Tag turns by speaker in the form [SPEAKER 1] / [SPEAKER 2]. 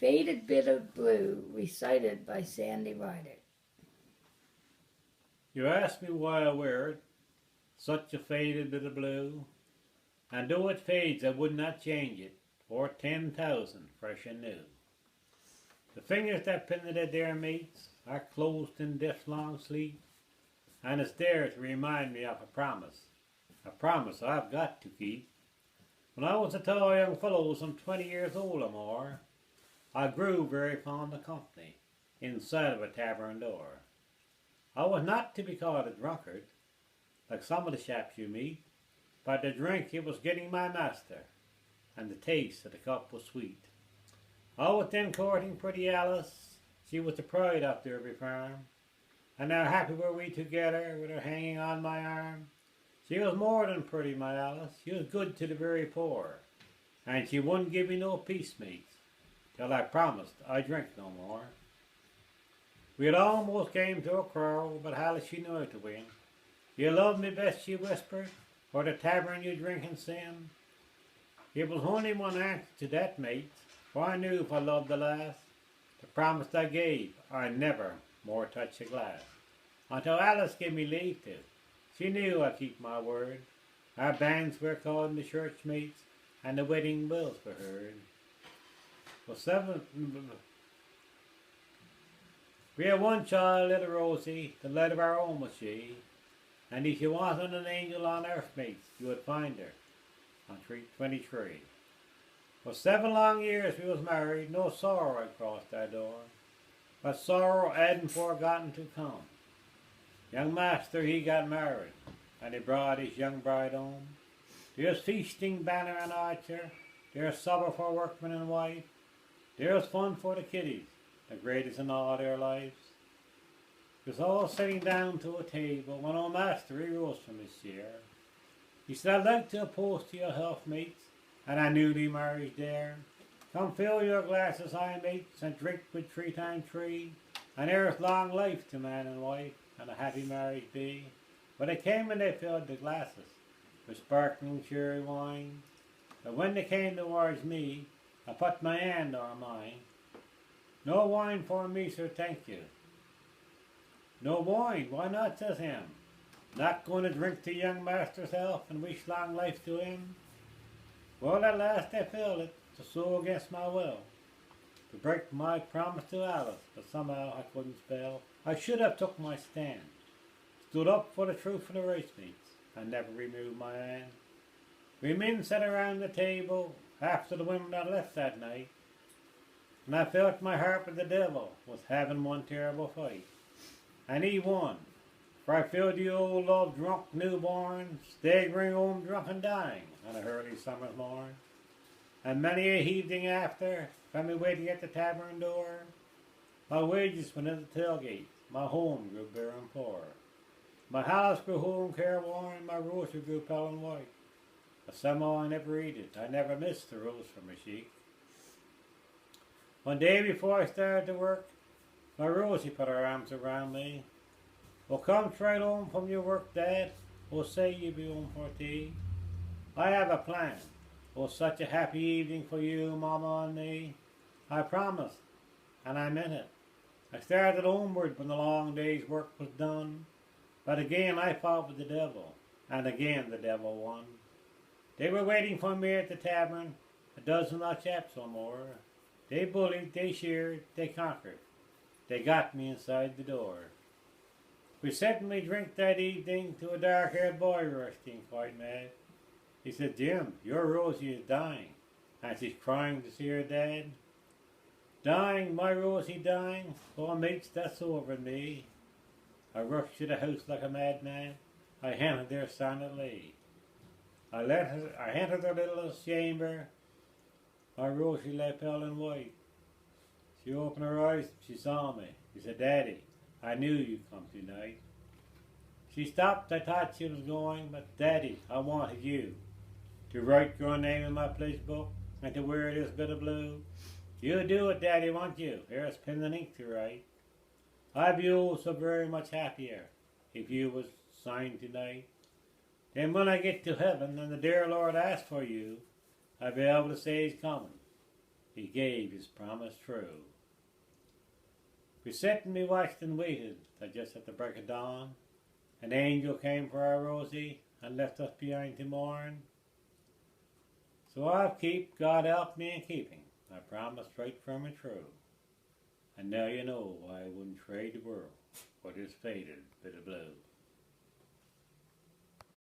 [SPEAKER 1] Faded Bit of Blue, recited by Sandy Ryder.
[SPEAKER 2] You ask me why I wear it, such a faded bit of blue, and though it fades I would not change it for 10,000 fresh and new. The fingers that pin it there, mates, are closed in death's long sleep, and it's there to remind me of a promise I've got to keep. When I was a tall young fellow, some 20 years old or more, I grew very fond of company inside of a tavern door. I was not to be called a drunkard, like some of the chaps you meet, but the drink it was getting my master, and the taste of the cup was sweet. I was then courting pretty Alice, she was the pride of Derby Farm, and now happy were we together with her hanging on my arm. She was more than pretty, my Alice, she was good to the very poor, and she wouldn't give me no peace, mates, till I promised I'd drink no more. We had almost came to a quarrel, but Alice she knew how to win. You love me best, she whispered, for the tavern you drink and sin. It was only one answer to that, mate, for I knew if I loved the lass, the promise I gave, I'd never more touch a glass. Until Alice gave me leave to. She knew I'd keep my word. Our bands were called in the church, mates, and the wedding bells were heard. We had one child, little Rosie, the light of our home was she, and if you wanted an angel on earth, mates, you would find her on Street 23. For 7 long years we was married, no sorrow had crossed our door, but sorrow hadn't forgotten to come. Young master, he got married, and he brought his young bride home. There's feasting, banner and archer, there's supper for workman and wife, there's fun for the kiddies, the greatest in all their lives. It was all sitting down to a table when old master he rose from his chair. He said, I'd like to oppose to your health, mates, and our newly married there. Come fill your glasses high, mates, and drink with 3 times 3, and there's long life to man and wife, and a happy marriage be. But they came and they filled the glasses with sparkling cherry wine. But when they came towards me, I put my hand on mine. No wine for me, sir, thank you. No wine, why not, says him. Not going to drink to young master's health and wish long life to him? Well, at last I filled it, to so against my will, to break my promise to Alice, but somehow I couldn't spell. I should have took my stand, stood up for the truth of the race mates, and never removed my hand. We men sat around the table after the women had left that night, and I felt my heart with the devil was having one terrible fight. And he won, for I filled the old love drunk newborn, staggering home drunk and dying on a early summer's morn. And many a evening after, found me waiting at the tavern door, my wages went in the tailgate, my home grew bare and poor. My house grew home careworn, my rosary grew pale and white. But somehow I never eat it, I never missed the rose from her cheek. One day before I started to work, my Rosie put her arms around me. Well, come straight home from your work, Dad. We'll say you be home for tea. I have a plan. Oh, such a happy evening for you, Mama, and me. I promised, and I meant it. I started homeward when the long day's work was done. But again I fought with the devil, and again the devil won. They were waiting for me at the tavern, a dozen odd chaps or more. They bullied, they sheared, they conquered. They got me inside the door. We sat and we drank that evening to a dark-haired boy rushed in quite mad. He said, Jim, your Rosie is dying, and she's crying to see her dad. Dying, my Rosie dying? Oh, mates, that's over me. I rushed to the house like a madman. I entered there silently. I entered her little chamber. My Rosie lay pale and white. She opened her eyes, she saw me. She said, Daddy, I knew you'd come tonight. She stopped, I thought she was going, but Daddy, I wanted you to write your name in my pledge book and to wear this bit of blue. You do it, Daddy, won't you? Here's pen and ink to write. I'd be oh so very much happier if you was signed tonight. Then when I get to heaven and the dear Lord asks for you, I'll be able to say he's coming. he gave his promise true. We sat and we watched and waited till just at the break of dawn, an angel came for our Rosie and left us behind to mourn. So I'll keep, God help me in keeping, my promise straight, firm and true. And now you know why I wouldn't trade the world for this faded bit of blue.